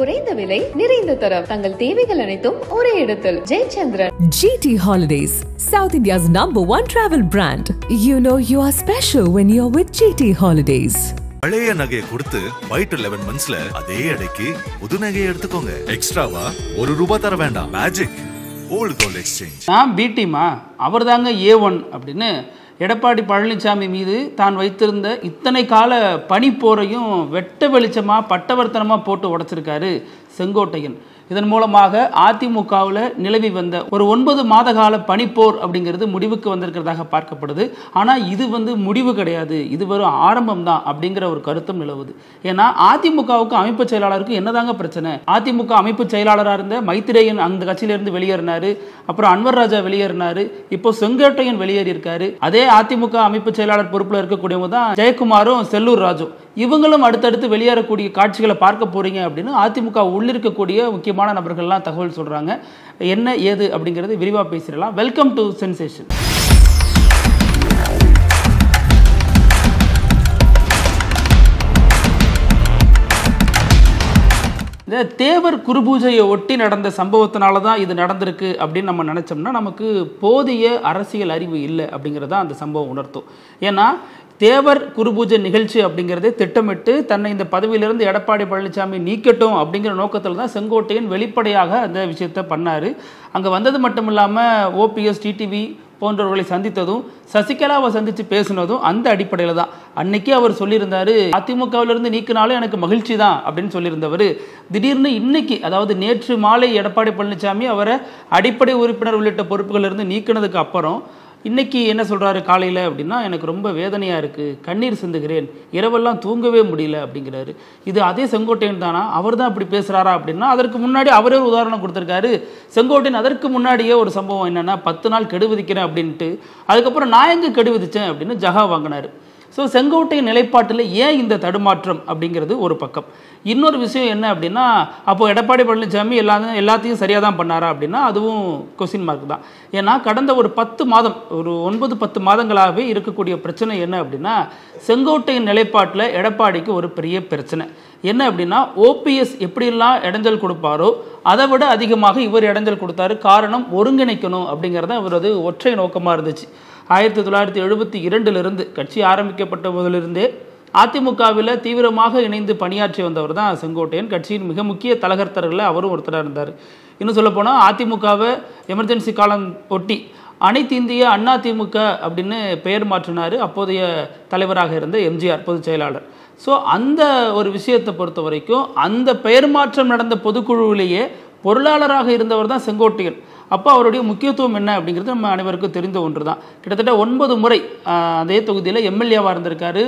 குறைந்த விலை நிறைந்த தரம் தங்கள் தேவைகள் அனைத்தும் ஒரே இடத்தில் Jayachandran. GT Holidays, South India's #1 travel brand. You know you are special when you're with GT Holidays. பழைய நகையை கொடுத்து வைட் 11 மந்த்ஸ்ல அதே அடைக்கு புது நகையை எடுத்துக்கோங்க. எக்ஸ்ட்ராவா ₹1 தர வேண்டாம். Magic old gold exchange. நான் பிடிமா அவர் தாங்க A1 அப்படின்னு எடப்பாடி பழனிசாமி மீது தான் வைத்திருந்த இத்தனை கால பனிப்போரையும் வெட்ட வெளிச்சமாக பட்டவர்த்தனமாக போட்டு உடைச்சிருக்காரு செங்கோட்டையன். இதன் மூலமாக அதிமுகவில் நிலவி வந்த ஒரு 9 மாத கால பனிப்போர் அப்படிங்கிறது முடிவுக்கு வந்திருக்கிறதாக பார்க்கப்படுது. ஆனால் இது முடிவு கிடையாது, இது வெறும் ஆரம்பம் தான் அப்படிங்கிற ஒரு கருத்தும் நிலவுது. ஏன்னா அதிமுகவுக்கு அமைப்பு செயலாளருக்கு என்னதாங்க பிரச்சனை? அதிமுக அமைப்பு செயலாளராக இருந்த மைத்திரேயன் அந்த கட்சியிலிருந்து வெளியேறினாரு, அப்புறம் அன்வர் ராஜா வெளியேறினாரு, இப்போ செங்கோட்டையன் வெளியேறி இருக்காரு. அதே அதிமுக அமைப்பு செயலாளர் பொறுப்பில் இருக்கக்கூடியவங்க தான் ஜெயக்குமாரும் செல்லூர் ராஜும். இவங்களும் அடுத்தடுத்து வெளியேறக்கூடிய காட்சிகளை பார்க்க போறீங்க அப்படின்னு அதிமுக உள்ளிருக்கக்கூடிய முக்கியமான நபர்கள்லாம் தகவல் சொல்றாங்க. என்ன ஏது அப்படிங்கிறது விரிவாக பேசிடலாம். Welcome to sensation. இந்த தேவர் குருபூஜையை ஒட்டி நடந்த சம்பவத்தினால தான் இது நடந்திருக்கு அப்படின்னு நம்ம நினச்சோம்னா நமக்கு போதிய அரசியல் அறிவு இல்லை அப்படிங்கிறத அந்த சம்பவம் உணர்த்தும். ஏன்னா தேவர் குருபூஜை நிகழ்ச்சி அப்படிங்கிறதே திட்டமிட்டு தன்னை இந்த பதவியிலிருந்து எடப்பாடி பழனிசாமி நீக்கட்டும் அப்படிங்கிற நோக்கத்தில் தான் செங்கோட்டையன் வெளிப்படையாக அந்த விஷயத்தை பண்ணார். அங்கே வந்தது மட்டும் இல்லாமல் ஓபிஎஸ், டிடிவி போன்றவர்களை சந்தித்ததும், சசிகலாவை சந்தித்து பேசினதும் அந்த அடிப்படையில் தான். அன்னைக்கே அவர் சொல்லியிருந்தார், அதிமுகவிலிருந்து நீக்கினாலும் எனக்கு மகிழ்ச்சி தான் அப்படின்னு சொல்லியிருந்தவர் திடீர்னு இன்னைக்கு, அதாவது நேற்று மாலை எடப்பாடி பழனிசாமி அவரை அடிப்படை உறுப்பினர் உள்ளிட்ட பொறுப்புகளிலிருந்து நீக்கினதுக்கு அப்புறம் இன்னைக்கு என்ன சொல்கிறாரு காலையில் அப்படின்னா, எனக்கு ரொம்ப வேதனையாக இருக்குது, கண்ணீர் சிந்துகிறேன், இரவெல்லாம் தூங்கவே முடியல அப்படிங்கிறாரு. இது அதே செங்கோட்டையன் தானா? அவர் தான் இப்படி பேசுகிறாரா அப்படின்னா, அதற்கு முன்னாடி அவரே ஒரு உதாரணம் கொடுத்துருக்காரு. செங்கோட்டையன் அதற்கு முன்னாடியே ஒரு சம்பவம் என்னென்னா, 10 நாள் கெடு விதிக்கிறேன் அப்படின்ட்டு, அதுக்கப்புறம் நான் எங்கே கெடு விதித்தேன் அப்படின்னு ஜகா வாங்கினார். ஸோ செங்கோட்டையன் நிலைப்பாட்டில் ஏன் இந்த தடுமாற்றம் அப்படிங்கிறது ஒரு பக்கம். இன்னொரு விஷயம் என்ன அப்படின்னா, அப்போது எடப்பாடி பழனிசாமி எல்லாத்தையும் சரியாக தான் பண்ணாரா அப்படின்னா அதுவும் கொஸ்டின் மார்க் தான். ஏன்னா கடந்த ஒரு 10 மாதம், ஒரு 9-10 மாதங்களாகவே இருக்கக்கூடிய பிரச்சனை என்ன அப்படின்னா, செங்கோட்டையன் நிலைப்பாட்டில் எடப்பாடிக்கு ஒரு பெரிய பிரச்சனை என்ன அப்படின்னா, ஓபிஎஸ் எப்படியெல்லாம் இடைஞ்சல் கொடுப்பாரோ அதை விட அதிகமாக இவர் இடைஞ்சல் கொடுத்தாரு. காரணம், ஒருங்கிணைக்கணும் அப்படிங்கிறத அவரது ஒற்றை நோக்கமாக இருந்துச்சு. 1972 கட்சி ஆரம்பிக்கப்பட்ட போதிலிருந்தே அதிமுகவில் தீவிரமாக இணைந்து பணியாற்றி வந்தவர் தான் செங்கோட்டையன். கட்சியின் மிக முக்கிய தலகர்த்தர்களில் அவரும் ஒருத்தராக இருந்தார். இன்னும் சொல்லப்போனால் அதிமுகவை எமர்ஜென்சி காலம் ஒட்டி அனைத்து இந்திய அண்ணா திமுக அப்படின்னு பெயர் மாற்றினார் அப்போதைய தலைவராக இருந்த எம்ஜிஆர், பொதுச் செயலாளர். ஸோ அந்த ஒரு விஷயத்தை பொறுத்த வரைக்கும் அந்த பெயர் மாற்றம் நடந்த பொதுக்குழுவிலேயே பொருளாளராக இருந்தவர் தான் செங்கோட்டையன். அப்போ அவருடைய முக்கியத்துவம் என்ன அப்படிங்கிறது நம்ம அனைவருக்கும் தெரிந்த ஒன்று தான். கிட்டத்தட்ட 9 முறை அதே தொகுதியில் எம்எல்ஏவாக இருந்திருக்காரு.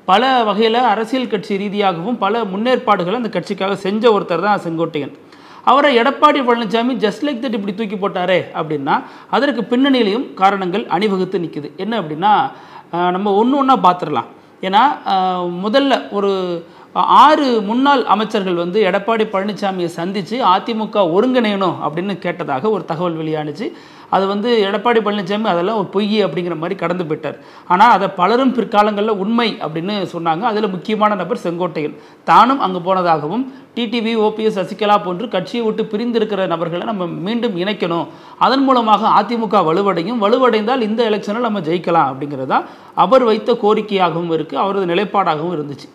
பல வகையில் அரசியல் கட்சி ரீதியாகவும் பல முன்னேற்பாடுகளை அந்த கட்சிக்காக செஞ்ச ஒருத்தர் தான் செங்கோட்டையன். அவரை Edappadi Palaniswami just like that இப்படி தூக்கி போட்டாரே அப்படின்னா அதற்கு பின்னணியிலையும் காரணங்கள் அணிவகுத்து நிற்குது. என்ன அப்படின்னா, நம்ம ஒன்றா பார்த்துடலாம். ஏன்னா முதல்ல ஒரு 6 முன்னாள் அமைச்சர்கள் எடப்பாடி பழனிசாமியை சந்தித்து அதிமுக ஒருங்கிணையணும் அப்படின்னு கேட்டதாக ஒரு தகவல் வெளியானுச்சு. அது எடப்பாடி பழனிசாமி அதெல்லாம் ஒரு பொய் அப்படிங்கிற மாதிரி கடந்து போயிட்டார். ஆனால் அதை பலரும் பிற்காலங்களில் உண்மை அப்படின்னு சொன்னாங்க. அதில் முக்கியமான நபர் செங்கோட்டையன். தானும் அங்கே போனதாகவும், டிடிவி, ஓபிஎஸ், சசிகலா போன்று கட்சியை விட்டு பிரிந்திருக்கிற நபர்களை நம்ம மீண்டும் இணைக்கணும், அதன் மூலமாக அதிமுக வலுவடைந்தால் இந்த எலெக்ஷனில் நம்ம ஜெயிக்கலாம் அப்படிங்கிறது தான் அவர் வைத்த கோரிக்கையாகவும் இருக்குது, அவரது நிலைப்பாடாகவும் இருந்துச்சு.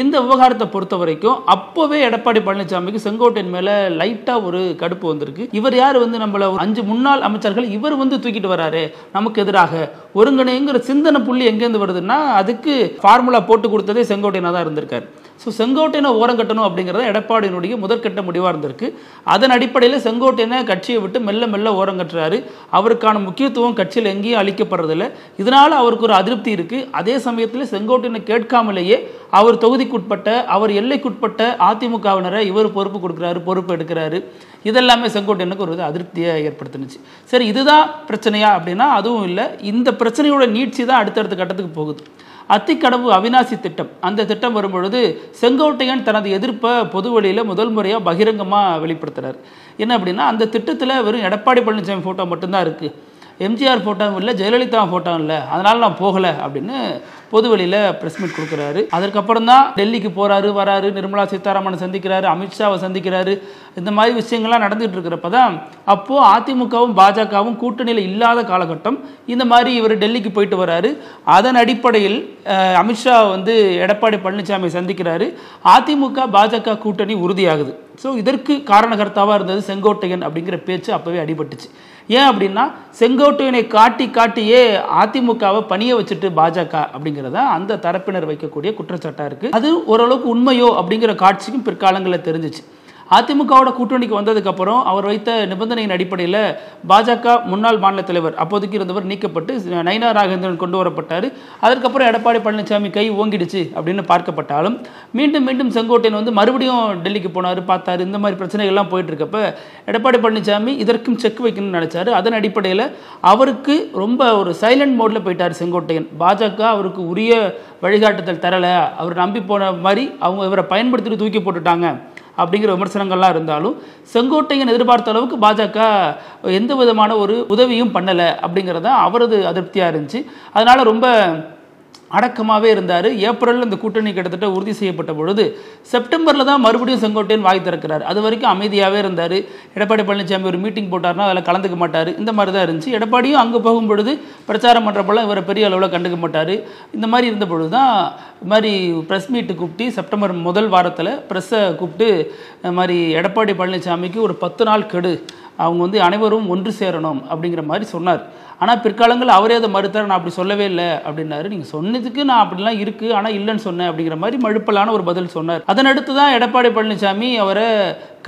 இந்த விவகாரத்தை பொறுத்த வரைக்கும் அப்போவே எடப்பாடி பழனிசாமிக்கு செங்கோட்டையன் மேலே லைட்டாக ஒரு கடுப்பு வந்திருக்கு. இவர் யார் நம்மள 5 முன்னாள் அமைச்சர்கள் இவர் தூக்கிட்டு வராரு நமக்கு எதிராக, ஒருங்கிணைங்கிற சிந்தனை புள்ளி எங்கேருந்து வருதுன்னா அதுக்கு ஃபார்முலா போட்டு கொடுத்ததே செங்கோட்டையனாக தான் இருந்திருக்காரு. ஸோ செங்கோட்டையனை ஓரம் கட்டணும் அப்படிங்கிறத எடப்பாடியினுடைய முதற்கட்ட முடிவாக இருந்திருக்கு. அதன் அடிப்படையில் செங்கோட்டையனை கட்சியை விட்டு மெல்ல மெல்ல ஓரம் கட்டுறாரு. அவருக்கான முக்கியத்துவம் கட்சியில் எங்கேயும் அளிக்கப்படுறதில்லை. இதனால் அவருக்கு ஒரு அதிருப்தி இருக்குது. அதே சமயத்தில் செங்கோட்டையனை கேட்காமலேயே அவர் தொகுதிக்குட்பட்ட, அவர் எல்லைக்குட்பட்ட அதிமுகவினரை இவர் பொறுப்பு எடுக்கிறாரு. இதெல்லாமே செங்கோட்டையனுக்கு ஒரு அதிருப்தியை ஏற்படுத்துனுச்சு. சரி, இதுதான் பிரச்சனையா அப்படின்னா அதுவும் இல்லை. இந்த பிரச்சனையோட நீட்சி தான் அடுத்தடுத்த கட்டத்துக்கு போகுது. அத்திக்கடவு அவிநாசி திட்டம், அந்த திட்டம் வரும்பொழுது செங்கோட்டையன் தனது எதிர்ப்பை பொது வழியில் முதல் முறையாக பகிரங்கமாக வெளிப்படுத்துகிறார். என்ன அப்படின்னா, அந்த திட்டத்தில் வெறும் எடப்பாடி பழனிசாமி ஃபோட்டோ மட்டும்தான் இருக்குது, எம்ஜிஆர் ஃபோட்டோவும் இல்லை, ஜெயலலிதா ஃபோட்டோவும் இல்லை, அதனால் நான் போகலை அப்படின்னு பொதுவெளியில் ப்ரெஸ் மீட் கொடுக்குறாரு. அதற்கப்புறம் தான் டெல்லிக்கு போகிறாரு, வராரு, நிர்மலா சீதாராமனை சந்திக்கிறாரு, அமித்ஷாவை சந்திக்கிறாரு. இந்த மாதிரி விஷயங்கள்லாம் நடந்துகிட்டு இருக்கிறப்ப தான் அப்போது அதிமுகவும் பாஜகவும் கூட்டணியில் இல்லாத காலகட்டம். இந்த மாதிரி இவர் டெல்லிக்கு போயிட்டு வராரு. அதன் அடிப்படையில் அமித்ஷா வந்து எடப்பாடி பழனிசாமியை சந்திக்கிறாரு. அதிமுக பாஜக கூட்டணி உறுதியாகுது. ஸோ இதற்கு காரணகர்த்தாவாக இருந்தது செங்கோட்டையன் அப்படிங்கிற பேச்சு அப்போவே அடிபட்டுச்சு. ஏன் அப்படின்னா செங்கோட்டையனை காட்டியே அதிமுகவை பணிய வச்சுட்டு பாஜக அப்படிங்கிறத அந்த தரப்பினர் வைக்கக்கூடிய குற்றச்சாட்டாக இருக்குது. அது ஓரளவுக்கு உண்மையோ அப்படிங்கிற காட்சிக்கும் பிற்காலங்களில் தெரிஞ்சிச்சு. அதிமுகவோட கூட்டணிக்கு வந்ததுக்கப்புறம் அவர் வைத்த நிபந்தனையின் அடிப்படையில் பாஜக முன்னாள் மாநில தலைவர் அப்போதைக்கு இருந்தவர் நீக்கப்பட்டு நயினா நாகேந்திரன் கொண்டு வரப்பட்டார். அதற்கப்புறம் எடப்பாடி பழனிசாமி கை ஓங்கிடுச்சு அப்படின்னு பார்க்கப்பட்டாலும் மீண்டும் செங்கோட்டையன் வந்து மறுபடியும் டெல்லிக்கு போனார், பார்த்தாரு. இந்த மாதிரி பிரச்சனைகள்லாம் போயிட்டு இருக்கப்ப எடப்பாடி பழனிசாமி இதற்கும் செக் வைக்கணும்னு நினைச்சாரு. அதன் அடிப்படையில் அவருக்கு ரொம்ப ஒரு சைலண்ட் மோடில் போயிட்டார் செங்கோட்டையன். பாஜக அவருக்கு உரிய வழிகாட்டுதல் தரலை, அவர் நம்பி போன மாதிரி அவங்க இவரை பயன்படுத்திட்டு தூக்கி போட்டுட்டாங்க அப்படிங்கிற விமர்சனங்கள்லாம் இருந்தாலும் செங்கோட்டையன் எதிர்பார்த்த அளவுக்கு பாஜக எந்த விதமான ஒரு உதவியும் பண்ணலை அப்படிங்கிறத அவரது அதிருப்தியாக இருந்துச்சு. அதனால் ரொம்ப அடக்கமாகவே இருந்தார். ஏப்ரலில் இந்த கூட்டணி கிட்டத்தட்ட உறுதி செய்யப்பட்ட பொழுது செப்டம்பரில் தான் மறுபடியும் செங்கோட்டையன் வாய் திறக்கிறார். அது வரைக்கும் அமைதியாகவே இருந்தார். எடப்பாடி பழனிசாமி ஒரு மீட்டிங் போட்டார்னா அதில் கலந்துக்க மாட்டார். இந்த மாதிரி தான் இருந்துச்சு. எடப்பாடியும் அங்கே போகும்பொழுது பிரச்சாரம் பண்ணுறப்பெல்லாம் இவரை பெரிய அளவில் கண்டுக்க மாட்டார். இந்த மாதிரி இருந்த பொழுது தான் இது மாதிரி ப்ரெஸ் மீட்டு கூப்பிட்டு செப்டம்பர் முதல் வாரத்தில் ப்ரெஸ்ஸை கூப்பிட்டு இந்த மாதிரி எடப்பாடி பழனிசாமிக்கு ஒரு 10 நாள் கெடு, அவங்க வந்து அனைவரும் ஒன்று சேரணும் அப்படிங்கிற மாதிரி சொன்னார். ஆனால் பிற்காலங்கள் அவரே அதை மறுத்தார். நான் அப்படி சொல்லவே இல்லை அப்படின்னாரு. நீங்கள் சொன்னதுக்கு நான் அப்படிலாம் இருக்குது, ஆனால் இல்லைன்னு சொன்னேன் அப்படிங்கிற மாதிரி மழுப்பலான ஒரு பதில் சொன்னார். அதனடுத்து தான் எடப்பாடி பழனிசாமி அவரை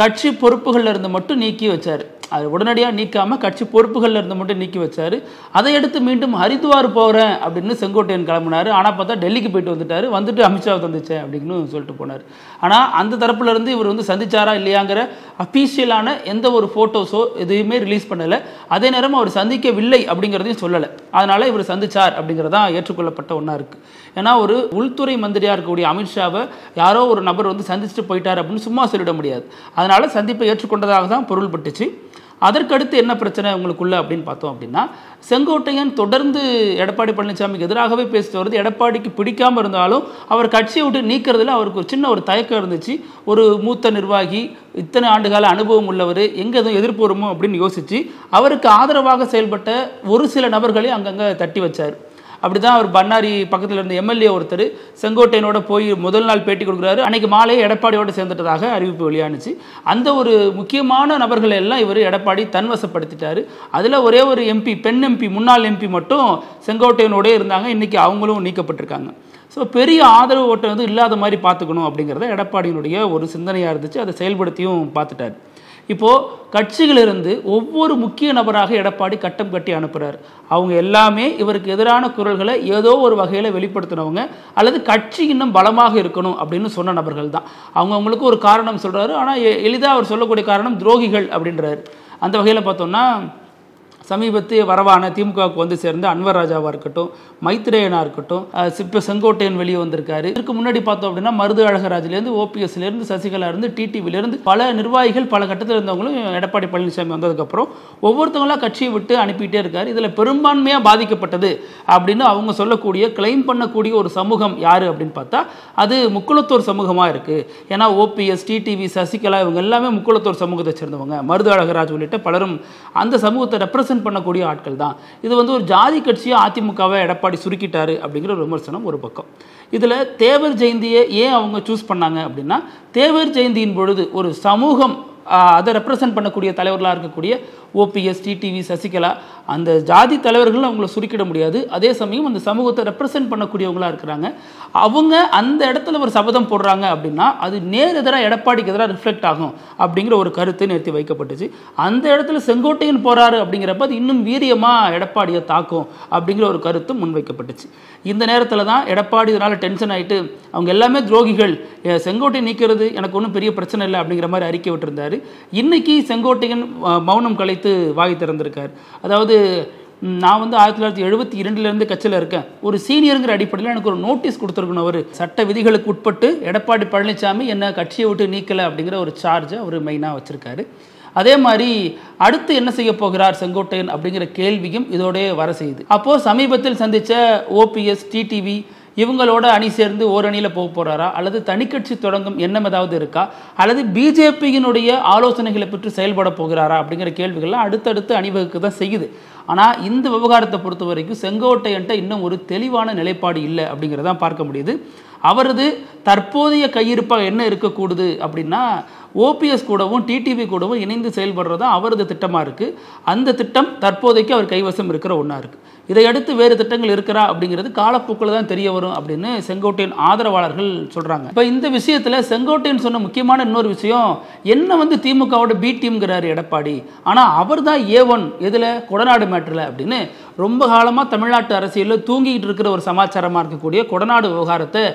கட்சி பொறுப்புகளில் இருந்து மட்டும் நீக்கி வச்சார். அது உடனடியாக நீக்காமல் கட்சி பொறுப்புகளில் இருந்து மட்டும் நீக்கி வச்சார். அதையடுத்து மீண்டும் ஹரித்வார் போகிறேன் அப்படின்னு செங்கோட்டையன் கிளம்பினார். ஆனால் பார்த்தா டெல்லிக்கு போயிட்டு வந்துட்டு அமித்ஷாவை சந்திச்சேன் அப்படின்னு சொல்லிட்டு போனார். ஆனால் அந்த தரப்புலேருந்து இவர் வந்து சந்திச்சாரா இல்லையாங்கிற அஃபீஷியலான எந்த ஒரு ஃபோட்டோஸோ எதுவுமே ரிலீஸ் பண்ணலை. அதே நேரம் அவர் சந்திக்கவில்லை அப்படிங்கிறதையும் சொல்லலை. அதனால் இவர் சந்திச்சார் அப்படிங்கிறதான் ஏற்றுக்கொள்ளப்பட்ட ஒன்றா இருக்குது. ஏன்னா ஒரு உள்துறை மந்திரியாக இருக்கக்கூடிய அமித்ஷாவை யாரோ ஒரு நபர் வந்து சந்திச்சுட்டு போயிட்டார் அப்படின்னு சும்மா சொல்லிட முடியாது. அதனால் சந்திப்பை ஏற்றுக்கொண்டதாக தான் பொருள்பட்டுச்சு. அதற்கடுத்து என்ன பிரச்சனை உங்களுக்குள்ள அப்படின்னு பார்த்தோம் அப்படின்னா, செங்கோட்டையன் தொடர்ந்து எடப்பாடி பழனிசாமிக்கு எதிராகவே பேசிட்டு வருது. எடப்பாடிக்கு பிடிக்காமல் இருந்தாலும் அவர் கட்சியை விட்டு நீக்கிறதுல அவருக்கு ஒரு சின்ன ஒரு தயக்கம் இருந்துச்சு. ஒரு மூத்த நிர்வாகி, இத்தனை ஆண்டுகால அனுபவம் உள்ளவர், எங்கே எதுவும் எதிர்ப்பு வருமோ அப்படின்னு யோசித்து அவருக்கு ஆதரவாக செயல்பட்ட ஒரு சில நபர்களை அங்கங்கே தட்டி வச்சார். அப்படி தான் அவர் பண்ணாரி பக்கத்தில் இருந்த எம்எல்ஏ ஒருத்தர் செங்கோட்டையனோட போய் முதல் நாள் பேட்டி கொடுக்குறாரு. அன்றைக்கி மாலையே எடப்பாடியோடு சேர்ந்துட்டதாக அறிவிப்பு வெளியானுச்சு. அந்த ஒரு முக்கியமான நபர்களை எல்லாம் இவர் எடப்பாடி தன்வசப்படுத்திட்டார். அதில் ஒரே ஒரு எம்பி, பெண் எம்பி, முன்னாள் எம்பி மட்டும் செங்கோட்டையனோடே இருந்தாங்க. இன்றைக்கி அவங்களும் நீக்கப்பட்டிருக்காங்க. ஸோ பெரிய ஆதரவு ஓட்டை வந்து இல்லாத மாதிரி பார்த்துக்கணும் அப்படிங்கிறத எடப்பாடியினுடைய ஒரு சிந்தனையாக இருந்துச்சு. அதை செயல்படுத்தியும் பார்த்துட்டார். இப்போது கட்சிகளிலிருந்து ஒவ்வொரு முக்கிய நபராக எடப்பாடி கட்டம் கட்டி அனுப்புகிறார். அவங்க எல்லாமே இவருக்கு எதிரான குரல்களை ஏதோ ஒரு வகையில் வெளிப்படுத்தினவங்க, அல்லது கட்சி இன்னும் பலமாக இருக்கணும் அப்படின்னு சொன்ன நபர்கள் தான். அவங்களுக்கு ஒரு காரணம் சொல்கிறாரு. ஆனால் எளிதாக அவர் சொல்லக்கூடிய காரணம் துரோகிகள் அப்படின்றாரு. அந்த வகையில் பார்த்தோம்னா சமீபத்திய வரவான திமுகவுக்கு வந்து சேர்ந்த அன்வர் ராஜாவாக இருக்கட்டும், மைத்ரேயனாக இருக்கட்டும், இப்போ செங்கோட்டையன் வெளியே வந்திருக்காரு. இதுக்கு முன்னாடி பார்த்தோம் அப்படின்னா மருது அழகராஜிலேருந்து, ஓபிஎஸ்லேருந்து, சசிகலாருந்து, டிடிவிலேருந்து பல நிர்வாகிகள் பல கட்டத்தில் இருந்தவங்களும் எடப்பாடி பழனிசாமி வந்ததுக்கப்புறம் ஒவ்வொருத்தவங்களா கட்சியை விட்டு அனுப்பிட்டே இருக்காரு. இதில் பெரும்பான்மையாக பாதிக்கப்பட்டது அப்படின்னு அவங்க சொல்லக்கூடிய கிளைம் பண்ணக்கூடிய ஒரு சமூகம் யார் அப்படின்னு பார்த்தா அது முக்குளத்தூர் சமூகமாக இருக்குது. ஏன்னா ஓபிஎஸ், டிடிவி, சசிகலா இவங்க எல்லாமே முக்குளத்தூர் சமூகத்தை சேர்ந்தவங்க. மருது அழகராஜ் உள்ளிட்ட பலரும் அந்த சமூகத்தை ரெப்ரசன்ட் பண்ணக்கூடிய ஆட்கள் தான். இது வந்து ஒரு ஜாதி கட்சியை அதிமுகவை எடப்பாடி சுருக்கிட்டாரு அப்படிங்கிற ஒரு விமர்சனம் ஒரு பக்கம். இதில் தேவர் ஜெயந்தியை ஏன் அவங்க சூஸ் பண்ணாங்க அப்படின்னா, தேவர் ஜெயந்தியின் பொழுது ஒரு சமூகம் அதை ரெப்ரசன்ட் பண்ணக்கூடிய தலைவர்களாக இருக்கக்கூடிய ஓபிஎஸ், டிடிவி, சசிகலா அந்த ஜாதி தலைவர்களும் அவங்கள சுருக்கிட முடியாது. அதே சமயம் அந்த சமூகத்தை ரெப்ரசன்ட் பண்ணக்கூடியவங்களாக இருக்கிறாங்க. அவங்க அந்த இடத்துல ஒரு சபதம் போடுறாங்க அப்படின்னா அது நேர் எதிராக எடப்பாடிக்கு எதிராக ரிஃப்ளெக்ட் ஆகும் அப்படிங்கிற ஒரு கருத்து நேர்த்தி வைக்கப்பட்டுச்சு. அந்த இடத்துல செங்கோட்டையன் போகிறாரு அப்படிங்கிறப்ப அது இன்னும் வீரியமாக எடப்பாடியை தாக்கும் அப்படிங்கிற ஒரு கருத்தும் முன்வைக்கப்பட்டுச்சு. இந்த நேரத்தில் தான் எடப்பாடி இதனால் டென்ஷன் ஆகிட்டு அவங்க எல்லாமே துரோகிகள், செங்கோட்டையன் நீக்கிறது எனக்கு ஒன்றும் பெரிய பிரச்சனை இல்லை அப்படிங்கிற மாதிரி அறிக்கை விட்டுருந்தார். இன்னைக்கு செங்கோட்டையன் மௌனம் கலைத்து வாய் திறந்திருக்கார். அதாவது நான் வந்து 1972 கட்சியில் இருக்கேன், ஒரு சீனியருங்கிற அடிப்படையில் எனக்கு ஒரு நோட்டீஸ் கொடுத்துருக்கணும். அவர் சட்ட விதிகளுக்கு உட்பட்டு எடப்பாடி பழனிசாமி என்ன கட்சியை விட்டு நீக்கலை அப்படிங்கிற ஒரு சார்ஜை அவர் மெயினாக வச்சுருக்காரு. அதே மாதிரி அடுத்து என்ன செய்ய போகிறார் செங்கோட்டையன் அப்படிங்கிற கேள்வியும் இதோடய வர செய்யுது. அப்போது சமீபத்தில் சந்தித்த ஓபிஎஸ், டிடிவி இவங்களோட அணி சேர்ந்து ஓரணியில் போக போகிறாரா, அல்லது தனிக்கட்சி தொடங்கும் எண்ணம் ஏதாவது இருக்கா, அல்லது பிஜேபியினுடைய ஆலோசனைகளை பெற்று செயல்பட போகிறாரா அப்படிங்கிற கேள்விகள்லாம் அடுத்தடுத்து அணிவகுக்கு தான் செய்யுது. ஆனால் இந்த விவகாரத்தை பொறுத்த வரைக்கும் செங்கோட்டையன்ட்ட இன்னும் ஒரு தெளிவான நிலைப்பாடு இல்லை அப்படிங்கிறதான் பார்க்க முடியுது. அவரது தற்போதைய கையிருப்பாக என்ன இருக்கக்கூடுது அப்படின்னா, ஓபிஎஸ் கூடவும் டிடிவி கூடவும் இணைந்து செயல்படுறது தான் அவரது திட்டமாக இருக்குது. அந்த திட்டம் தற்போதைக்கு அவர் கைவசம் இருக்கிற ஒன்றா இருக்குது. இதையடுத்து வேறு திட்டங்கள் இருக்கிறா அப்படிங்கிறது காலப்போக்கில் தான் தெரிய வரும் அப்படின்னு செங்கோட்டையன் ஆதரவாளர்கள் சொல்கிறாங்க. இப்போ இந்த விஷயத்தில் செங்கோட்டையன் சொன்ன முக்கியமான இன்னொரு விஷயம் என்ன, திமுகவோட பி டீம்ங்கிறாரு எடப்பாடி, ஆனால் அவர் தான் A1 எதில், கொடநாடு மேட்டரில் அப்படின்னு ரொம்ப காலமாக தமிழ்நாட்டு அரசியலில் தூங்கிக்கிட்டு இருக்கிற ஒரு சமாச்சாரமாக இருக்கக்கூடிய கொடநாடு விவகாரத்தை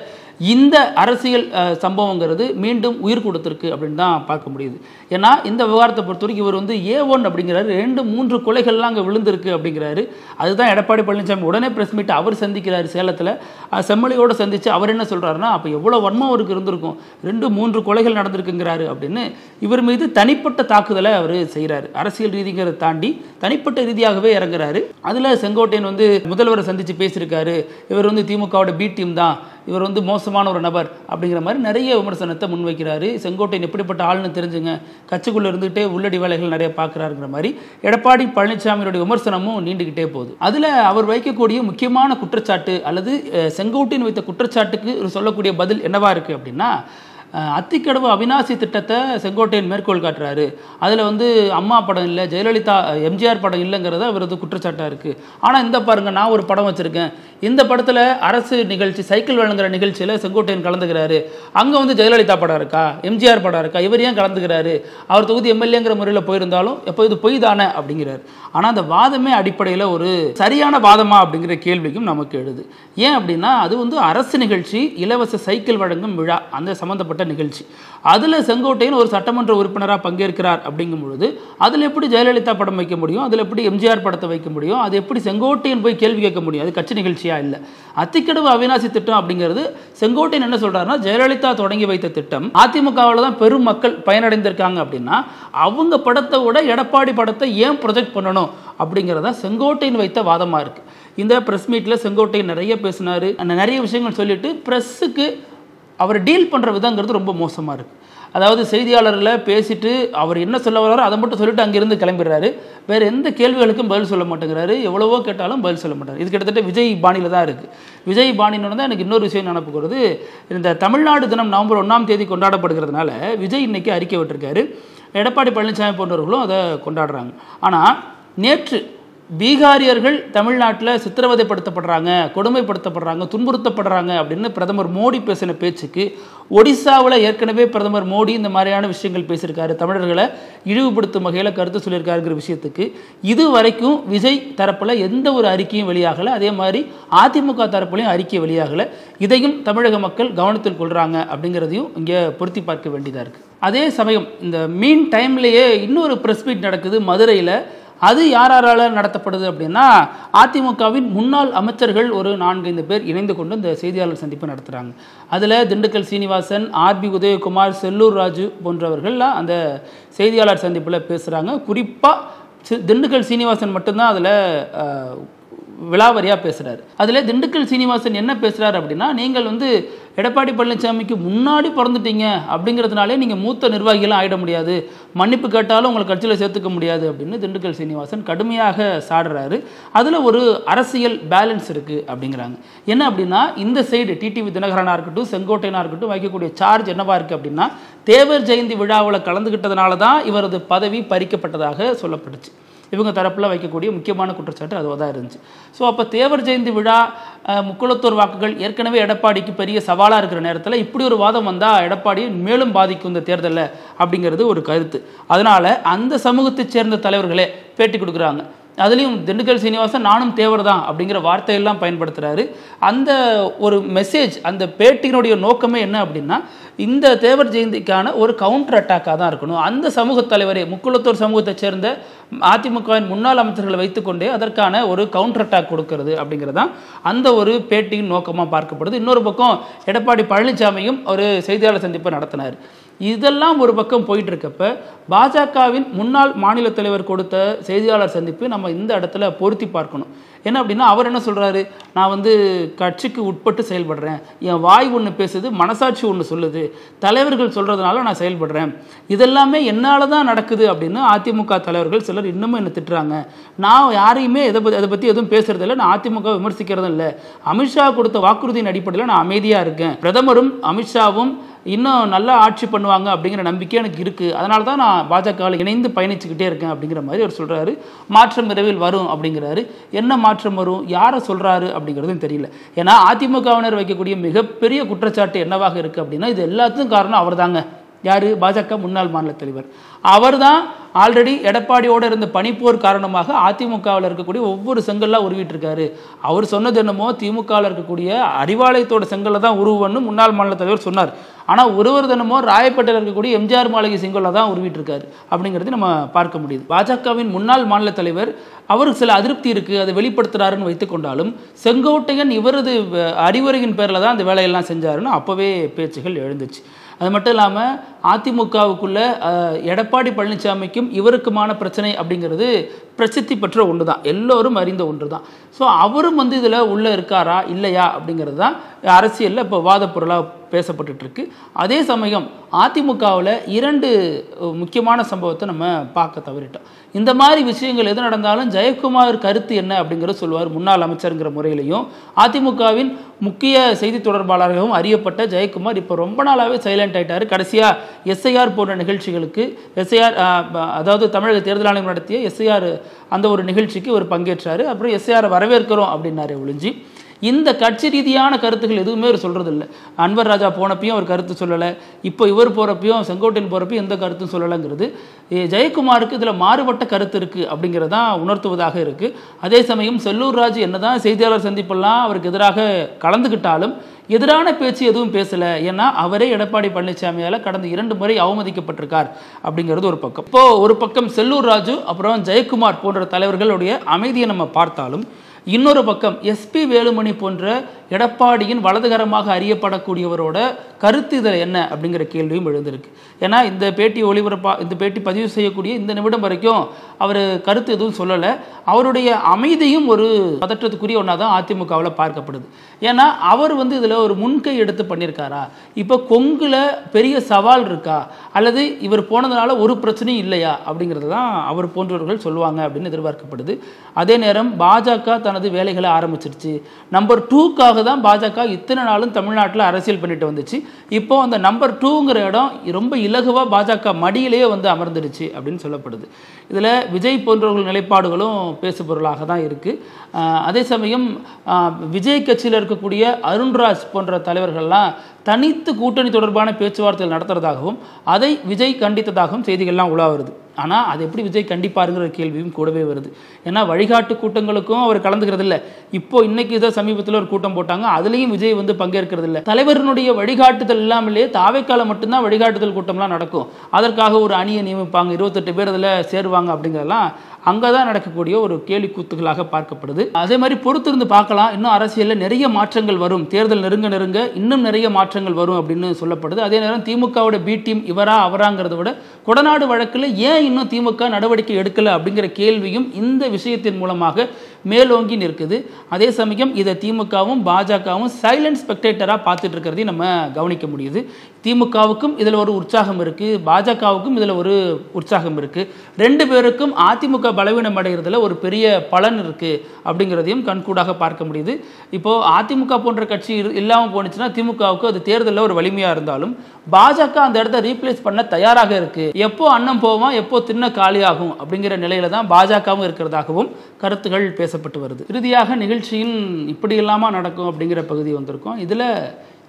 இந்த அரசியல் சம்பவங்கிறது மீண்டும் உயிர் கொடுத்துருக்கு அப்படின்னு தான் பார்க்க முடியுது. ஏன்னா இந்த விவகாரத்தை பொறுத்த வரைக்கும் இவர் A1 அப்படிங்கிறாரு, 2-3 கொலைகள்லாம் அங்கே விழுந்திருக்கு அப்படிங்கிறாரு. அதுதான் எடப்பாடி பழனிசாமி உடனே பிரஸ் மீட் அவர் சந்திக்கிறாரு சேலத்தில், செம்மொழியோடு சந்தித்து அவர் என்ன சொல்கிறாருன்னா, அப்போ எவ்வளோ வன்மம் அவருக்கு இருந்திருக்கும், 2-3 கொலைகள் நடந்திருக்குங்கிறாரு அப்படின்னு இவர் மீது தனிப்பட்ட தாக்குதலை அவர் செய்கிறாரு. அரசியல் ரீதிங்கிறத தாண்டி தனிப்பட்ட ரீதியாகவே இறங்குறாரு. அதில் செங்கோட்டையன் முதல்வரை சந்தித்து பேசியிருக்காரு, இவர் திமுகவோட பி டீம் தான், இவர் மோசமான ஒரு நபர் அப்படிங்கிற மாதிரி நிறைய விமர்சனத்தை முன்வைக்கிறாரு. செங்கோட்டையன் எப்படிப்பட்ட ஆள்னு தெரிஞ்சுங்க, கட்சிக்குள்ளே இருந்துகிட்டே உள்ளடி வேலைகள் நிறைய பார்க்குறாருங்கிற மாதிரி எடப்பாடி பழனிசாமியோடைய விமர்சனமும் நீண்டுகிட்டே போகுது. அதில் அவர் வைக்கக்கூடிய முக்கியமான குற்றச்சாட்டு அல்லது செங்கோட்டையன் வைத்த குற்றச்சாட்டுக்கு சொல்லக்கூடிய பதில் என்னவா இருக்குது அப்படின்னா, அத்திக்கடவு அவிநாசி திட்டத்தை செங்கோட்டையன் மேற்கோள் காட்டுறாரு. அதில் அம்மா படம் இல்லை, ஜெயலலிதா எம்ஜிஆர் படம் இல்லைங்கிறத அவரது குற்றச்சாட்டாக இருக்குது. ஆனால் இந்த பாருங்கள், நான் ஒரு படம் வச்சுருக்கேன், இந்த படத்தில் அரசு நிகழ்ச்சி சைக்கிள் வழங்குற நிகழ்ச்சியில் செங்கோட்டையன் கலந்துக்கிறாரு, அங்கே ஜெயலலிதா படம் இருக்கா, எம்ஜிஆர் படம் இருக்கா, இவர் ஏன் கலந்துக்கிறாரு, அவர் தொகுதி எம்எல்ஏங்கிற முறையில் போயிருந்தாலும் எப்போ இது பொய் தானே அப்படிங்கிறார். ஆனால் அந்த வாதமே அடிப்படையில் ஒரு சரியான வாதமா அப்படிங்கிற கேள்விக்கும் நமக்கு எழுது. ஏன் அப்படின்னா, அது அரசு நிகழ்ச்சி, இலவச சைக்கிள் வழங்கும் விழா, அந்த சம்மந்தப்பட்ட நிகழ்ச்சி. அதில் செங்கோட்டையன் ஒரு சட்டமன்ற உறுப்பினராக பங்கேற்கிறார் அப்படிங்கும் பொழுது அதில் எப்படி ஜெயலலிதா படம் வைக்க முடியும், அதில் எப்படி எம்ஜிஆர் படத்தை வைக்க முடியும், அது எப்படி செங்கோட்டையன் போய் கேள்வி கேட்க முடியும், அது கட்சி நிகழ்ச்சியா இல்லை. அத்திக்கடவு அவிநாசி திட்டம் அப்படிங்கிறது செங்கோட்டையன் என்ன சொல்றாருன்னா, ஜெயலலிதா தொடங்கி வைத்த திட்டம், அதிமுகவில் தான் பெரும் மக்கள் பயனடைந்திருக்காங்க அப்படின்னா அவங்க படத்தை விட எடப்பாடி படத்தை ஏன் ப்ரொஜெக்ட் பண்ணணும் அப்படிங்கிறதா செங்கோட்டையன் வைத்த வாதமாக இருக்கு. இந்த பிரஸ் மீட்டில் செங்கோட்டையன் நிறைய பேசினார், நிறைய விஷயங்கள் சொல்லிட்டு பிரஸுக்கு அவர் டீல் பண்ணுற விதங்கிறது ரொம்ப மோசமாக இருக்குது. அதாவது செய்தியாளர்களை பேசிட்டு அவர் என்ன சொல்ல வர்றாரோ அதை மட்டும் சொல்லிட்டு அங்கேருந்து கிளம்பிடுறாரு, வேறு எந்த கேள்விகளுக்கும் பதில் சொல்ல மாட்டேங்கிறாரு, எவ்வளவோ கேட்டாலும் பதில் சொல்ல மாட்டார். இது கிட்டத்தட்ட விஜய் பாணியில் தான் இருக்குது. விஜய் பாணின்னு தான் எனக்கு இன்னொரு விஷயம் நினப்புக்கு வருது. இந்த தமிழ்நாடு தினம் நவம்பர் 1 கொண்டாடப்படுகிறதுனால விஜய் இன்னைக்கு அறிக்கை விட்டிருக்காரு, எடப்பாடி பழனிசாமி போன்றவர்களும் அதை கொண்டாடுறாங்க. ஆனால் நேற்று பீகாரியர்கள் தமிழ்நாட்டில் சித்திரவதைப்படுத்தப்படுறாங்க, கொடுமைப்படுத்தப்படுறாங்க, துன்புறுத்தப்படுறாங்க அப்படின்னு பிரதமர் மோடி பேசின பேச்சுக்கு ஒடிசாவில் ஏற்கனவே பிரதமர் மோடி இந்த மாதிரியான விஷயங்கள் பேசியிருக்காரு, தமிழர்களை இழிவுபடுத்தும் வகையில் கருத்து சொல்லியிருக்காருங்கிற விஷயத்துக்கு இது வரைக்கும் விஜய் தரப்பில் எந்த ஒரு அறிக்கையும் வெளியாகலை, அதே மாதிரி அதிமுக தரப்புலையும் அறிக்கை வெளியாகலை. இதையும் தமிழக மக்கள் கவனத்தில் கொள்கிறாங்க அப்படிங்கிறதையும் இங்கே பொருத்தி பார்க்க வேண்டியதாக இருக்குது. அதே சமயம் இந்த மீன் டைம்லேயே இன்னொரு ப்ரெஸ் மீட் நடக்குது மதுரையில். அது யாரால நடத்தப்படுது அப்படின்னா, அதிமுகவின் முன்னாள் அமைச்சர்கள் ஒரு 4-5 பேர் இணைந்து கொண்டு இந்த செய்தியாளர் சந்திப்பு நடத்துகிறாங்க. அதில் திண்டுக்கல் சீனிவாசன், ஆர்பி உதயகுமார், செல்லூர் ராஜு போன்றவர்கள்லாம் அந்த செய்தியாளர் சந்திப்பில் பேசுகிறாங்க. குறிப்பாக திண்டுக்கல் சீனிவாசன் மட்டும்தான் அதில் விலாவரியாக பேசுகிறார். அதில் திண்டுக்கல் சீனிவாசன் என்ன பேசுகிறார் அப்படின்னா, நீங்கள் எடப்பாடி பழனிசாமிக்கு முன்னாடி பிறந்துட்டீங்க அப்படிங்கிறதுனாலே நீங்கள் மூத்த நிர்வாகிகளாம் ஆகிட முடியாது, மன்னிப்பு கேட்டாலும் உங்களை கட்சியில் சேர்த்துக்க முடியாது அப்படின்னு திண்டுக்கல் சீனிவாசன் கடுமையாக சாடுறாரு. அதில் ஒரு அரசியல் பேலன்ஸ் இருக்குது அப்படிங்கிறாங்க. என்ன அப்படின்னா, இந்த சைடு டிடிவி தினகரனாக இருக்கட்டும், செங்கோட்டையனாக இருக்கட்டும் வைக்கக்கூடிய சார்ஜ் என்னவா இருக்குது அப்படின்னா, தேவர் ஜெயந்தி விழாவில் கலந்துக்கிட்டதுனால தான் இவரது பதவி பறிக்கப்பட்டதாக சொல்லப்பட்டுச்சு. இவங்க தரப்பில் வைக்கக்கூடிய முக்கியமான குற்றச்சாட்டு அதுவாக தான் இருந்துச்சு. ஸோ அப்போ தேவர் ஜெயந்தி விழா, முக்குளத்தூர் வாக்குகள் ஏற்கனவே எடப்பாடிக்கு பெரிய சவாலாக இருக்கிற நேரத்தில் இப்படி ஒரு வாதம் வந்தால் எடப்பாடியை மேலும் பாதிக்கும் இந்த தேர்தலில் அப்படிங்கிறது ஒரு கருத்து. அதனால் அந்த சமூகத்தைச் சேர்ந்த தலைவர்களே பேட்டி கொடுக்குறாங்க. அதுலேயும் திண்டுக்கல் சீனிவாசன் நானும் தேவர் தான் அப்படிங்கிற வார்த்தையெல்லாம் பயன்படுத்துகிறாரு. அந்த ஒரு மெசேஜ், அந்த பேட்டியினுடைய நோக்கமே என்ன அப்படின்னா, இந்த தேவர் ஜெயந்திக்கான ஒரு கவுண்டர் அட்டாக்காக தான் இருக்கணும். அந்த சமூக தலைவரே, முக்குளத்தூர் சமூகத்தை சேர்ந்த அதிமுகவின் முன்னாள் அமைச்சர்களை வைத்துக்கொண்டே அதற்கான ஒரு கவுண்டர் அட்டாக் கொடுக்கறது அப்படிங்கிறதான் அந்த ஒரு பேட்டியின் நோக்கமாக பார்க்கப்படுது. இன்னொரு பக்கம் எடப்பாடி பழனிசாமியும் ஒரு செய்தியாளர் சந்திப்பை நடத்தினார். இதெல்லாம் ஒரு பக்கம் போயிட்டு இருக்கப்ப பாஜகவின் முன்னாள் மாநில தலைவர் கொடுத்த செய்தியாளர் சந்திப்பு நம்ம இந்த இடத்துல பொருத்தி பார்க்கணும். என்ன அப்படின்னா, அவர் என்ன சொல்கிறாரு, நான் வந்து கட்சிக்கு உட்பட்டு செயல்படுறேன், என் வாய் ஒன்று பேசுது, மனசாட்சி ஒன்று சொல்லுது, தலைவர்கள் சொல்கிறதுனால நான் செயல்படுறேன், இதெல்லாமே என்னால் தான் நடக்குது அப்படின்னு அதிமுக தலைவர்கள் சிலர் இன்னமும் என்னை திட்டுறாங்க. நான் யாரையுமே அதை பற்றி எதுவும் பேசுறது இல்லை, நான் அதிமுக விமர்சிக்கிறதும் இல்லை, அமித்ஷா கொடுத்த வாக்குறுதியின் அடிப்படையில் நான் அமைதியாக இருக்கேன், பிரதமரும் அமித்ஷாவும் இன்னும் நல்லா ஆட்சி பண்ணுவாங்க அப்படிங்கிற நம்பிக்கை எனக்கு இருக்குது, அதனால தான் நான் பாஜகவில் இணைந்து பயணிச்சுக்கிட்டே இருக்கேன் அப்படிங்கிற மாதிரி அவர் சொல்கிறாரு. மாற்றம் விரைவில் வரும் அப்படிங்கிறாரு. என்ன மாற்றம் வரும், யாரை சொல்கிறாரு அப்படிங்கிறதும் தெரியல. ஏன்னா அதிமுகவினர் வைக்கக்கூடிய மிகப்பெரிய குற்றச்சாட்டு என்னவாக இருக்குது அப்படின்னா, இது எல்லாத்துக்கும் காரணம் அவர் தாங்க. யார்? பாஜக முன்னாள் மாநில தலைவர். அவர் தான் ஆல்ரெடி எடப்பாடியோடு இருந்த பனிப்போர் காரணமாக அதிமுகவில் இருக்கக்கூடிய ஒவ்வொரு செங்கல்லாம் உருவிட்டு இருக்காரு. அவர் சொன்னது என்னமோ திமுகவில் இருக்கக்கூடிய அறிவாலயத்தோட செங்கல்ல தான் உருவன்னு முன்னாள் மாநில தலைவர் சொன்னார். ஆனால் ஒருவர் தினமோ ராயப்பேட்டையில் இருக்கக்கூடிய எம்ஜிஆர் மாளிகை செங்கல்ல தான் உருவிட்டு இருக்காரு அப்படிங்கிறது நம்ம பார்க்க முடியுது. பாஜகவின் முன்னாள் மாநில தலைவர் அவருக்கு சில அதிருப்தி இருக்குது, அதை வெளிப்படுத்துறாருன்னு வைத்துக்கொண்டாலும் செங்கோட்டையன் இவரது அறிவுரையின் பேரில் தான் அந்த வேலையெல்லாம் செஞ்சாருன்னு அப்போவே பேச்சுகள் எழுந்துச்சு. அது மட்டும் இல்லாமல் அதிமுகவுக்குள்ள எடப்பாடி பழனிசாமிக்கும் இவருக்குமான பிரச்சனை அப்படிங்கிறது பிரசித்தி பெற்ற ஒன்று தான், எல்லோரும் அறிந்த ஒன்று தான். ஸோ அவரும் வந்து இதில் உள்ளே இருக்காரா இல்லையா அப்படிங்கிறது தான் அரசியலில் இப்போ வாத பொருளாக பேசப்பட்டு இருக்கு. அதே சமயம் அதிமுகவில் 2 முக்கியமான சம்பவத்தை நம்ம பார்க்க தவறிட்டோம். இந்த மாதிரி விஷயங்கள் எது நடந்தாலும் ஜெயக்குமார் கருத்து என்ன அப்படிங்கிறத சொல்லுவார். முன்னாள் அமைச்சருங்கிற முறையிலையும் அதிமுகவின் முக்கிய செய்தி தொடர்பாளராகவும் அறியப்பட்ட ஜெயக்குமார் இப்போ ரொம்ப நாளாகவே சைலண்ட் ஆகிட்டார். கடைசியாக எஸ்ஐஆர் போன்ற நிகழ்ச்சிகளுக்கு அதாவது தமிழக தேர்தல் ஆணையம் நடத்திய எஸ்ஐஆர் அந்த ஒரு நிகழ்ச்சிக்கு ஒரு பங்கேற்றார். அப்புறம் எஸ்ஐஆரை வரவேற்கிறோம் அப்படின்னாரு ஒழிஞ்சு இந்த கட்சி ரீதியான கருத்துக்கள் எதுவுமே அவர் சொல்கிறது இல்லை. அன்வர் ராஜா போனப்பையும் அவர் கருத்து சொல்லலை, இப்போ இவர் போகிறப்பையும் செங்கோட்டையன் போகிறப்பையும் எந்த கருத்தும் சொல்லலைங்கிறது ஜெயக்குமாருக்கு இதில் மாறுபட்ட கருத்து இருக்குது அப்படிங்கிறதான் உணர்த்துவதாக இருக்குது. அதே சமயம் செல்லூர் ராஜு என்னதான் செய்தியாளர் சந்திப்பெல்லாம் அவருக்கு எதிராக கலந்துக்கிட்டாலும் எதிரான பேச்சு எதுவும் பேசலை. ஏன்னா அவரே எடப்பாடி பழனிசாமியால் கடந்த 2 முறை அவமதிக்கப்பட்டிருக்கார் அப்படிங்கிறது ஒரு பக்கம். இப்போது ஒரு பக்கம் செல்லூர் ராஜு அப்புறம் ஜெயக்குமார் போன்ற தலைவர்களுடைய அமைதியை நம்ம பார்த்தாலும், இன்னொரு பக்கம் எஸ்பி வேலுமணி போன்ற எடப்பாடியின் வலதுகரமாக அறியப்படக்கூடியவரோட கருத்து இதில் என்ன அப்படிங்கிற கேள்வியும் எழுந்திருக்கு. ஏன்னா இந்த பேட்டி பதிவு செய்யக்கூடிய இந்த நிமிடம் வரைக்கும் அவர் கருத்து எதுவும் சொல்லலை. அவருடைய அமைதியும் ஒரு பதற்றத்துக்குரிய ஒன்றா தான் அதிமுகவில் பார்க்கப்படுது. ஏன்னா அவர் வந்து இதில் ஒரு முன்கை எடுத்து பண்ணியிருக்காரா, இப்போ கொங்குல பெரிய சவால் இருக்கா, அல்லது இவர் போனதுனால ஒரு பிரச்சனையும் இல்லையா அப்படிங்கிறது தான் அவர் போன்றவர்கள் சொல்லுவாங்க அப்படின்னு எதிர்பார்க்கப்படுது. அதே நேரம் பாஜக தனது வேலைகளை ஆரம்பிச்சிருச்சு. நம்பர் 2க்காக தான் பாஜக இத்தனை நாளும் தமிழ்நாட்டில் அரசியல் பண்ணிட்டு வந்துச்சு. இப்போ அந்த நம்பர் 2ங்கிற இடம் ரொம்ப இலகுவாக பாஜக மடியிலேயே வந்து அமர்ந்துடுச்சு அப்படின்னு சொல்லப்படுது. இதில் விஜய் போன்றவர்கள் நிலைப்பாடுகளும் பேசுபொருளாக தான் இருக்குது. அதே சமயம் விஜய் கட்சியில் இருக்கக்கூடிய அருண்ராஜ் போன்ற தலைவர்கள்லாம் தனித்து கூட்டணி தொடர்பான பேச்சுவார்த்தைகள் நடத்துறதாகவும் அதை விஜய் கண்டித்ததாகவும் செய்திகள்லாம் உலா வருது. ஆனால் அது எப்படி விஜய் கண்டிப்பாருங்கிற கேள்வியும் கூடவே வருது. ஏன்னா வழிகாட்டு கூட்டங்களுக்கும் அவர் கலந்துக்கிறது இல்லை. இப்போ இன்னைக்கு இதை சமீபத்தில் ஒரு கூட்டம் போட்டாங்க, அதுலேயும் விஜய் வந்து பங்கேற்கிறது இல்லை. தலைவர்களுடைய வழிகாட்டுதல் இல்லாமலே தாவேக்கால மட்டும்தான் வழிகாட்டுதல் கூட்டம்லாம் நடக்கும். அதற்காக ஒரு அணியை நியமிப்பாங்க, 28 பேர் அதில் சேருவாங்க அப்படிங்கிறதெல்லாம் அங்கே தான் நடக்கக்கூடிய ஒரு கேலி கூத்துகளாக பார்க்கப்படுது. அதே மாதிரி பொறுத்திருந்து பார்க்கலாம், இன்னும் அரசியலில் நிறைய மாற்றங்கள் வரும், தேர்தல் நெருங்க இன்னும் நிறைய மாற்றங்கள் வரும் அப்படின்னு சொல்லப்படுது. அதே நேரம் திமுகவோட பி டீம் இவரா அவராங்கிறத விட கொடநாடு வழக்கில் ஏன் இன்னும் திமுக நடவடிக்கை எடுக்கலை அப்படிங்கிற கேள்வியும் இந்த விஷயத்தின் மூலமாக மேலோங்கி நிற்குது. அதே சமயம் இதை திமுகவும் பாஜகவும் சைலண்ட் ஸ்பெக்டேட்டராக பார்த்துட்டு இருக்கிறதையும் நம்ம கவனிக்க முடியுது. திமுகவுக்கும் இதில் ஒரு உற்சாகம் இருக்குது, பாஜகவுக்கும் இதில் ஒரு உற்சாகம் இருக்குது. 2 பேருக்கும் அதிமுக பலவீனம் அடைகிறதுல ஒரு பெரிய பலன் இருக்குது அப்படிங்கிறதையும் கண்கூடாக பார்க்க முடியுது. இப்போது அதிமுக போன்ற கட்சி இல்லாமல் போனுச்சுன்னா திமுகவுக்கு அது தேர்தலில் ஒரு வலிமையாக இருந்தாலும் பாஜக அந்த இடத்த ரீப்ளேஸ் பண்ண தயாராக இருக்குது. எப்போ அன்னம் போவான், எப்போ தின்ன காலியாகும் அப்படிங்கிற நிலையில தான் பாஜகவும் இருக்கிறதாகவும் கருத்துகள் பேசப்பட்டு வருது. இறுதியாக நிகழ்ச்சியின் இப்படி இல்லாமல் நடக்கும் அப்படிங்கிற பகுதி வந்திருக்கும். இதில்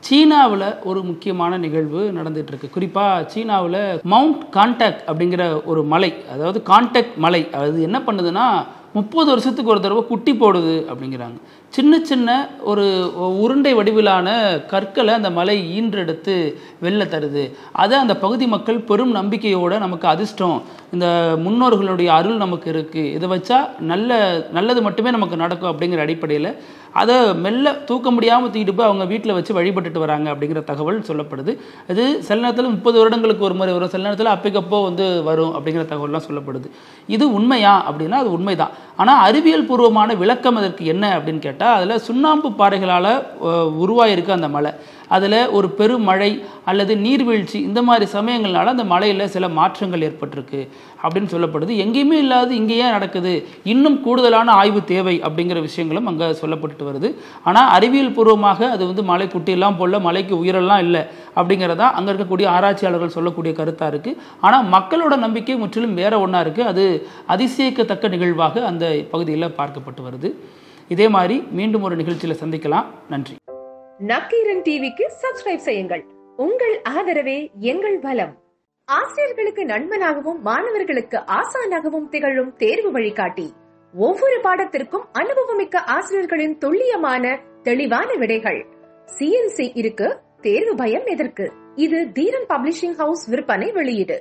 சீனாவில் ஒரு முக்கியமான நிகழ்வு நடந்துட்டு இருக்கு. குறிப்பாக சீனாவில் மவுண்ட் கான்டாக்ட் அப்படிங்கிற ஒரு மலை, அதாவது கான்டாக்ட் மலை, அது என்ன பண்ணுதுன்னா 30 வருஷத்துக்கு ஒரு தடவை குட்டி போடுது அப்படிங்கிறாங்க. சின்ன சின்ன ஒரு உருண்டை வடிவிலான கற்களை அந்த மலை ஈன்றெடுத்து வெளில தருது. அதை அந்த பகுதி மக்கள் பெரும் நம்பிக்கையோடு நமக்கு அதிர்ஷ்டம், இந்த முன்னோர்களுடைய அருள் நமக்கு இருக்குது, இதை வச்சா நல்லது மட்டுமே நமக்கு நடக்கும் அப்படிங்கிற அடிப்படையில் அதை மெல்ல தூக்க முடியாமல் தூக்கிட்டு போய் அவங்க வீட்டில் வச்சு வழிபட்டுட்டு வராங்க அப்படிங்கிற தகவல் சொல்லப்படுது. அது சில நேரத்தில் 30 வருடங்களுக்கு ஒரு முறை வரும், சில நேரத்தில் அப்பக்கப்போ வரும் அப்படிங்கிற தகவல்லாம் சொல்லப்படுது. இது உண்மையா அப்படின்னா அது உண்மைதான். ஆனால் அறிவியல் பூர்வமான விளக்கம் அதற்கு என்ன அப்படின்னு கேட்டால், அதில் சுண்ணாம்பு பாறைகளால் உருவாயிருக்கு அந்த மலை. அதில் ஒரு பெருமழை அல்லது நீர்வீழ்ச்சி இந்த மாதிரி சமயங்கள்னால அந்த மலையில் சில மாற்றங்கள் ஏற்பட்டிருக்கு அப்படின்னு சொல்லப்படுது. எங்கேயுமே இல்லாது இங்கே ஏன் நடக்குது, இன்னும் கூடுதலான ஆய்வு தேவை அப்படிங்கிற விஷயங்களும் அங்கே சொல்லப்பட்டு வருது. ஆனால் அறிவியல் பூர்வமாக அது மலை குட்டியெல்லாம் போல மலைக்கு உயிரெல்லாம் இல்லை அப்படிங்கிறதா அங்கே இருக்கக்கூடிய ஆராய்ச்சியாளர்கள் சொல்லக்கூடிய கருத்தாக இருக்குது. ஆனால் மக்களோட நம்பிக்கை முற்றிலும் வேற ஒன்றா இருக்குது. அது அதிசயிக்கத்தக்க நிகழ்வாக அந்த பகுதியில் பார்க்கப்பட்டு வருது. இதே மாதிரி மீண்டும் ஒரு நிகழ்ச்சியில் சந்திக்கலாம். நன்றி. நக்கீரன் டிவிக்கு சப்ஸ்கிரைப் செய்யுங்கள். உங்கள் ஆதரவே எங்கள் பலம். ஆசிரியர்களுக்கு நண்பனாகவும் மாணவர்களுக்கு ஆசானாகவும் திகழும் தேர்வு வழிகாட்டி. ஒவ்வொரு பாடத்திற்கும் அனுபவமிக்க ஆசிரியர்களின் துல்லியமான தெளிவான விடைகள். CNC இருக்கு, தேர்வு பயம் எதற்கு? இது தீரன் பப்ளிஷிங் ஹவுஸ் விற்பனை வெளியீடு.